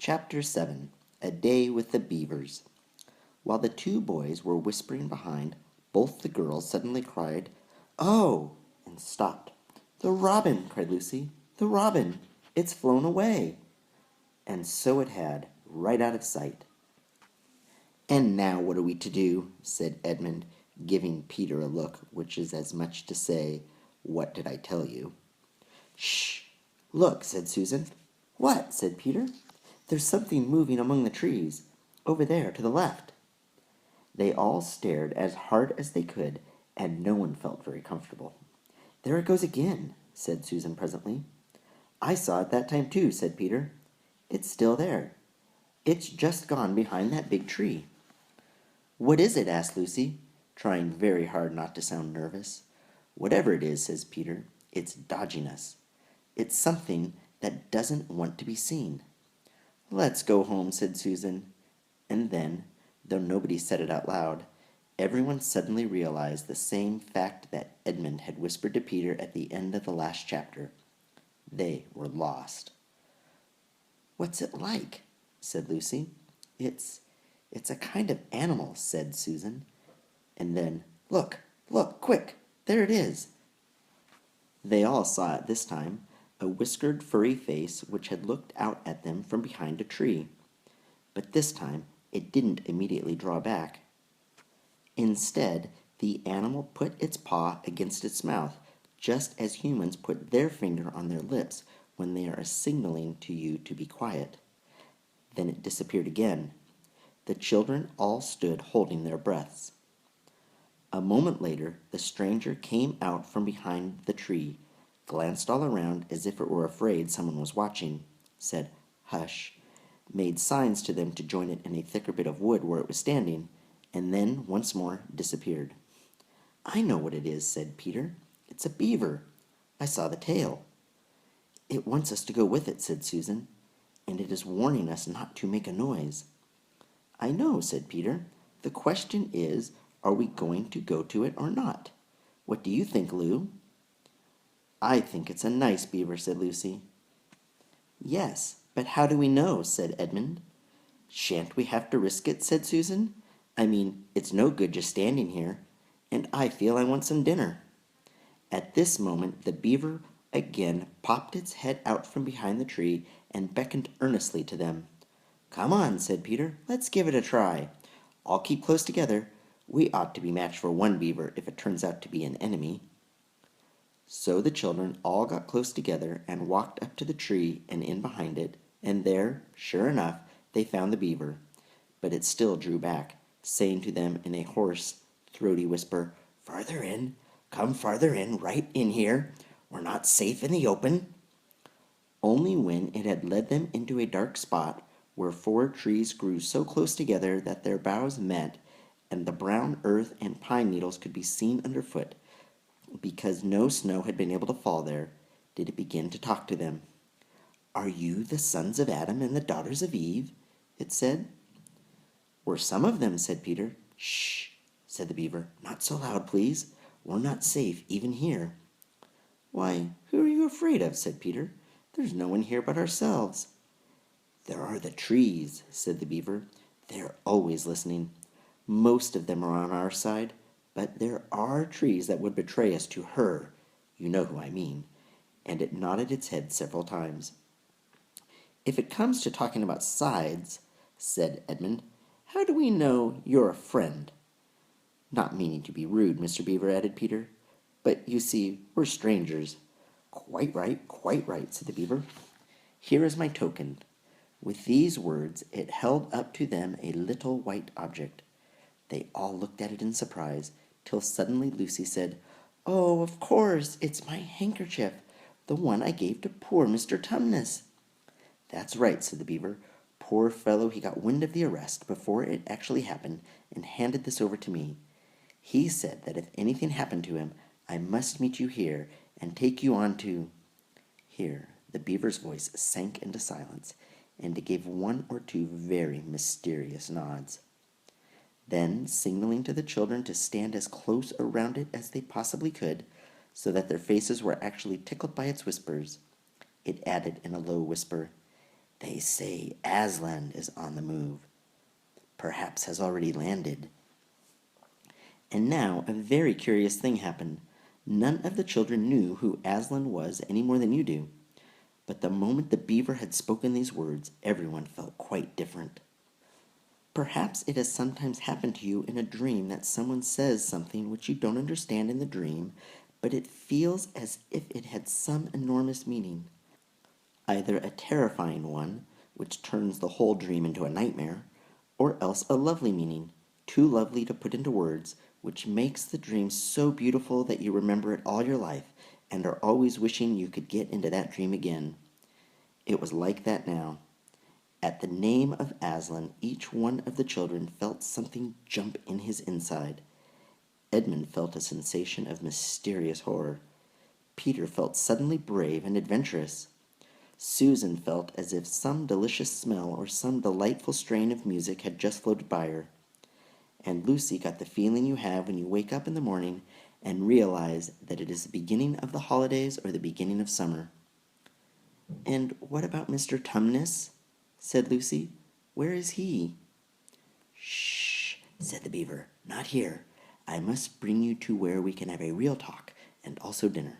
Chapter 7 A Day with the Beavers. While the two boys were whispering behind, both the girls suddenly cried, "Oh!" and stopped. "The robin!" cried Lucy. "The robin! It's flown away!" And so it had, right out of sight. "And now what are we to do?" said Edmund, giving Peter a look which is as much to say, "What did I tell you?" "Shh! Look!" said Susan. "What?" said Peter. "There's something moving among the trees, over there to the left." They all stared as hard as they could, and no one felt very comfortable. "There it goes again," said Susan presently. "I saw it that time too," said Peter. "It's still there. It's just gone behind that big tree." "What is it?" asked Lucy, trying very hard not to sound nervous. "Whatever it is," says Peter, "it's dodging us. It's something that doesn't want to be seen." "Let's go home," said Susan. And then, though nobody said it out loud, everyone suddenly realized the same fact that Edmund had whispered to Peter at the end of the last chapter. They were lost. "What's it like?" said Lucy. It's a kind of animal," said Susan. And then, look, quick, there it is." They all saw it this time, a whiskered, furry face which had looked out at them from behind a tree. But this time it didn't immediately draw back. Instead, the animal put its paw against its mouth, just as humans put their finger on their lips when they are signaling to you to be quiet. Then it disappeared again. The children all stood holding their breaths. A moment later, the stranger came out from behind the tree, glanced all around as if it were afraid someone was watching, said, "Hush," made signs to them to join it in a thicker bit of wood where it was standing, and then once more disappeared. "I know what it is," said Peter. "It's a beaver. I saw the tail." "It wants us to go with it," said Susan, "and it is warning us not to make a noise." "I know," said Peter. "The question is, are we going to go to it or not? What do you think, Lou?" "I think it's a nice beaver," said Lucy. "Yes, but how do we know?" said Edmund. "Shan't we have to risk it?" said Susan. "I mean, it's no good just standing here, and I feel I want some dinner." At this moment the beaver again popped its head out from behind the tree and beckoned earnestly to them. "Come on," said Peter. "Let's give it a try. All keep close together. We ought to be matched for one beaver if it turns out to be an enemy." So the children all got close together and walked up to the tree and in behind it, and there, sure enough, they found the beaver. But it still drew back, saying to them in a hoarse, throaty whisper, "Farther in, come farther in, right in here. We're not safe in the open." Only when it had led them into a dark spot where four trees grew so close together that their boughs met and the brown earth and pine needles could be seen underfoot, because no snow had been able to fall there, did it begin to talk to them. "Are you the sons of Adam and the daughters of Eve?" it said. "We're some of them," said Peter. "Shh," said the beaver. "Not so loud, please. We're not safe even here." "Why, who are you afraid of?" said Peter. "There's no one here but ourselves." "There are the trees," said the beaver. "They're always listening. Most of them are on our side, but there are trees that would betray us to her. You know who I mean." And it nodded its head several times. "If it comes to talking about sides," said Edmund, "how do we know you're a friend?" "Not meaning to be rude, Mr. Beaver," added Peter, "but you see, we're strangers." Quite right," said the beaver. "Here is my token." With these words it held up to them a little white object. They all looked at it in surprise, till suddenly Lucy said, "Oh, of course, it's my handkerchief, the one I gave to poor Mr. Tumnus." "That's right," said the beaver. "Poor fellow, he got wind of the arrest before it actually happened and handed this over to me. He said that if anything happened to him, I must meet you here and take you on to—" Here the beaver's voice sank into silence, and it gave one or two very mysterious nods. Then, signaling to the children to stand as close around it as they possibly could, so that their faces were actually tickled by its whispers, it added in a low whisper, They say Aslan is on the move. Perhaps has already landed. And now a very curious thing happened. None of the children knew who Aslan was any more than you do. But the moment the beaver had spoken these words, everyone felt quite different. Perhaps it has sometimes happened to you in a dream that someone says something which you don't understand in the dream, but it feels as if it had some enormous meaning. Either a terrifying one, which turns the whole dream into a nightmare, or else a lovely meaning, too lovely to put into words, which makes the dream so beautiful that you remember it all your life and are always wishing you could get into that dream again. It was like that now. At the name of Aslan, each one of the children felt something jump in his inside. Edmund felt a sensation of mysterious horror. Peter felt suddenly brave and adventurous. Susan felt as if some delicious smell or some delightful strain of music had just floated by her. And Lucy got the feeling you have when you wake up in the morning and realize that it is the beginning of the holidays or the beginning of summer. "And what about Mr. Tumnus?" said Lucy. "Where is he?" "Shh," said the beaver. "Not here. I must bring you to where we can have a real talk, and also dinner."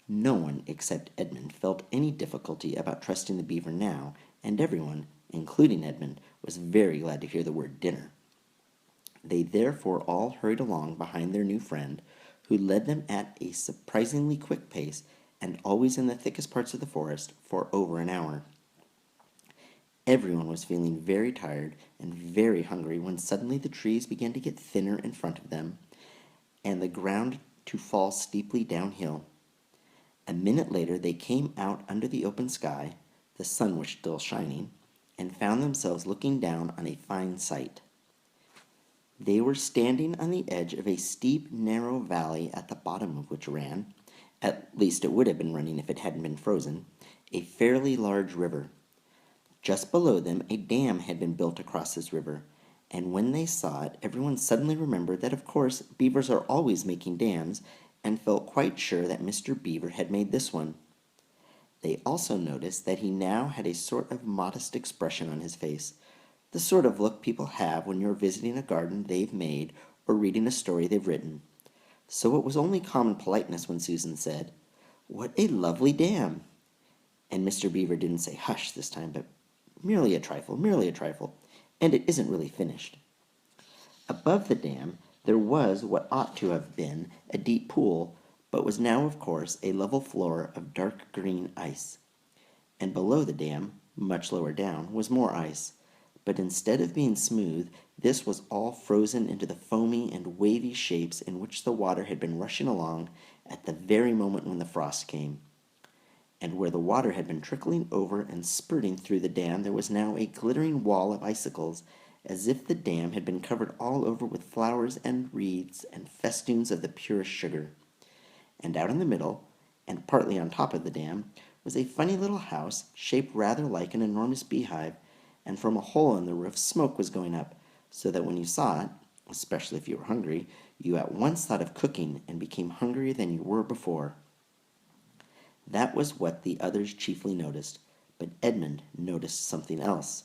No one except Edmund felt any difficulty about trusting the beaver now, and everyone, including Edmund, was very glad to hear the word dinner. They therefore all hurried along behind their new friend, who led them at a surprisingly quick pace, and always in the thickest parts of the forest, for over an hour. Everyone was feeling very tired and very hungry when suddenly the trees began to get thinner in front of them, and the ground to fall steeply downhill. A minute later they came out under the open sky, the sun was still shining, and found themselves looking down on a fine sight. They were standing on the edge of a steep, narrow valley at the bottom of which ran, at least it would have been running if it hadn't been frozen, a fairly large river. Just below them a dam had been built across this river, and when they saw it, everyone suddenly remembered that of course beavers are always making dams, and felt quite sure that Mr. Beaver had made this one. They also noticed that he now had a sort of modest expression on his face, the sort of look people have when you're visiting a garden they've made or reading a story they've written. So it was only common politeness when Susan said, "What a lovely dam!" And Mr. Beaver didn't say hush this time, but merely a trifle, and it isn't really finished. Above the dam there was what ought to have been a deep pool, but was now, of course, a level floor of dark green ice. And below the dam, much lower down, was more ice, but instead of being smooth, this was all frozen into the foamy and wavy shapes in which the water had been rushing along at the very moment when the frost came. And where the water had been trickling over and spurting through the dam there was now a glittering wall of icicles, as if the dam had been covered all over with flowers and wreaths and festoons of the purest sugar. And out in the middle, and partly on top of the dam, was a funny little house shaped rather like an enormous beehive, and from a hole in the roof smoke was going up, so that when you saw it, especially if you were hungry, you at once thought of cooking and became hungrier than you were before. That was what the others chiefly noticed, but Edmund noticed something else.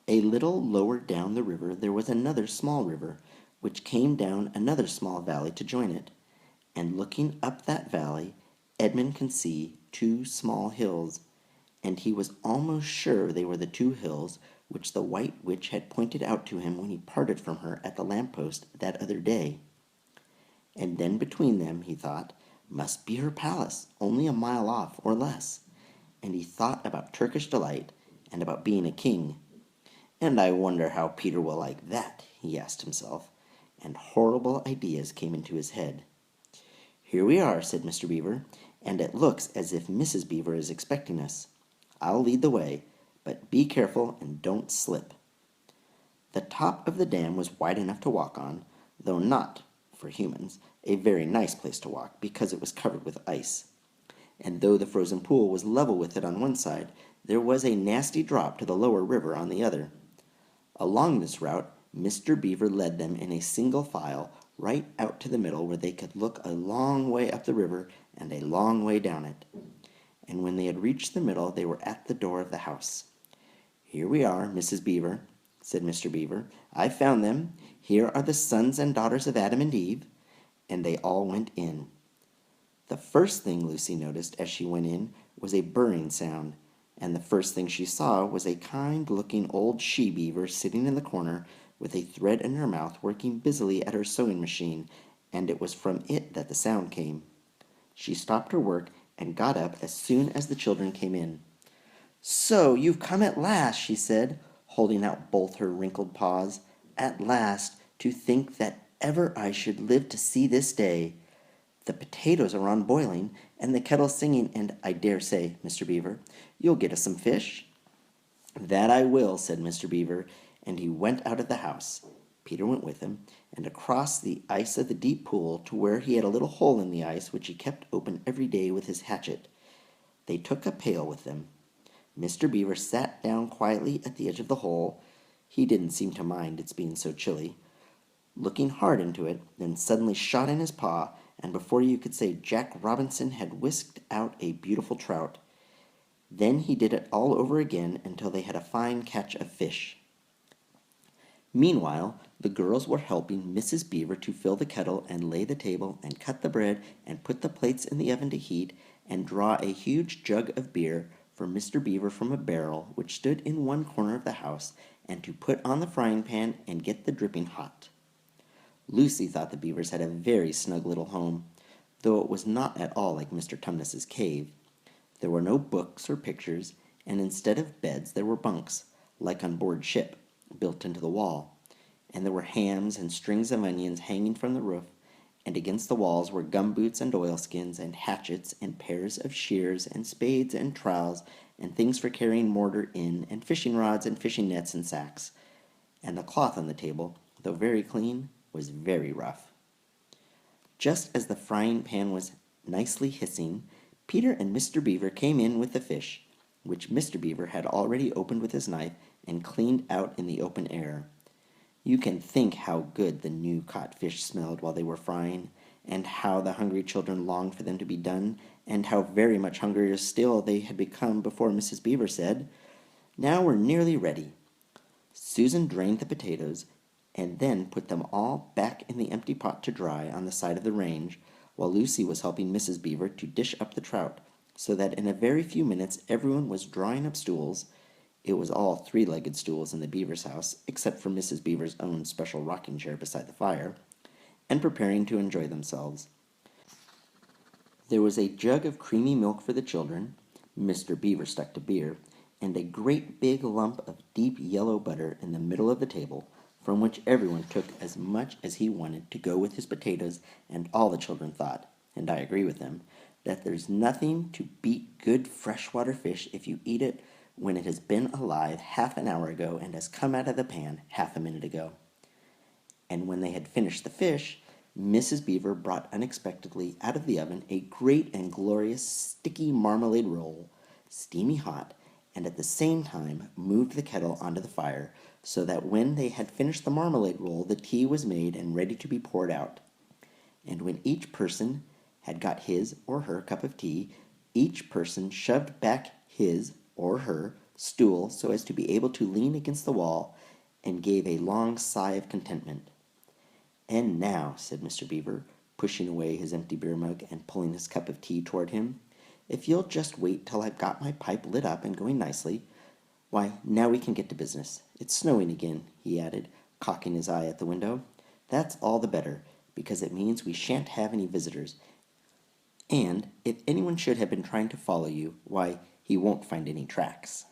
A little lower down the river there was another small river, which came down another small valley to join it, and looking up that valley, Edmund could see two small hills, and he was almost sure they were the two hills which the White Witch had pointed out to him when he parted from her at the lamp-post that other day. And then between them, he thought, must be her palace, only a mile off or less, and he thought about Turkish delight and about being a king. "And I wonder how Peter will like that," he asked himself, and horrible ideas came into his head. "Here we are," said Mr. Beaver, "and it looks as if Mrs. Beaver is expecting us. I'll lead the way, but be careful and don't slip." The top of the dam was wide enough to walk on, though not, for humans, a very nice place to walk, because it was covered with ice. And though the frozen pool was level with it on one side, there was a nasty drop to the lower river on the other. Along this route, Mr. Beaver led them in a single file right out to the middle, where they could look a long way up the river and a long way down it. and when they had reached the middle, they were at the door of the house. "Here we are, Mrs. Beaver," said Mr. Beaver. "I've found them. Here are the sons and daughters of Adam and Eve." And they all went in. The first thing Lucy noticed as she went in was a burring sound, and the first thing she saw was a kind-looking old she-beaver sitting in the corner with a thread in her mouth working busily at her sewing machine, and it was from it that the sound came. She stopped her work and got up as soon as the children came in. "So you've come at last," she said, holding out both her wrinkled paws. "At last! To think that ever I should live to see this day. The potatoes are on boiling, and the kettle singing, and I dare say, Mr. Beaver, you'll get us some fish." "That I will," said Mr. Beaver, and he went out of the house. Peter went with him, and across the ice of the deep pool to where he had a little hole in the ice which he kept open every day with his hatchet. They took a pail with them. Mr. Beaver sat down quietly at the edge of the hole. He didn't seem to mind its being so chilly. Looking hard into it, then suddenly shot in his paw, and before you could say Jack Robinson had whisked out a beautiful trout. Then he did it all over again until they had a fine catch of fish. Meanwhile, the girls were helping Mrs. Beaver to fill the kettle and lay the table and cut the bread and put the plates in the oven to heat and draw a huge jug of beer for Mr. Beaver from a barrel which stood in one corner of the house, and to put on the frying pan and get the dripping hot. Lucy thought the Beavers had a very snug little home, though it was not at all like Mr. Tumnus's cave. There were no books or pictures, and instead of beds there were bunks, like on board ship, built into the wall, and there were hams and strings of onions hanging from the roof, and against the walls were gumboots and oilskins and hatchets and pairs of shears and spades and trowels and things for carrying mortar in and fishing rods and fishing nets and sacks, and the cloth on the table, though very clean, was very rough. Just as the frying pan was nicely hissing, Peter and Mr. Beaver came in with the fish, which Mr. Beaver had already opened with his knife and cleaned out in the open air. You can think how good the new caught fish smelled while they were frying, and how the hungry children longed for them to be done, and how very much hungrier still they had become before Mrs. Beaver said, "Now we're nearly ready." Susan drained the potatoes, and then put them all back in the empty pot to dry on the side of the range, while Lucy was helping Mrs. Beaver to dish up the trout, so that in a very few minutes everyone was drawing up stools. It was all three-legged stools in the Beavers' house, except for Mrs. Beaver's own special rocking chair beside the fire, and preparing to enjoy themselves. There was a jug of creamy milk for the children, Mr. Beaver stuck to beer, and a great big lump of deep yellow butter in the middle of the table, from which everyone took as much as he wanted to go with his potatoes, and all the children thought, and I agree with them, that there's nothing to beat good freshwater fish if you eat it when it has been alive half an hour ago and has come out of the pan half a minute ago. And when they had finished the fish, Mrs. Beaver brought unexpectedly out of the oven a great and glorious sticky marmalade roll, steamy hot, and at the same time moved the kettle onto the fire, so that when they had finished the marmalade roll, the tea was made and ready to be poured out. And when each person had got his or her cup of tea, each person shoved back his or her stool so as to be able to lean against the wall, and gave a long sigh of contentment. "And now," said Mr. Beaver, pushing away his empty beer mug and pulling his cup of tea toward him, "if you'll just wait till I've got my pipe lit up and going nicely, why, now we can get to business. It's snowing again," he added, cocking his eye at the window. "That's all the better, because it means we shan't have any visitors, and if anyone should have been trying to follow you, why, he won't find any tracks."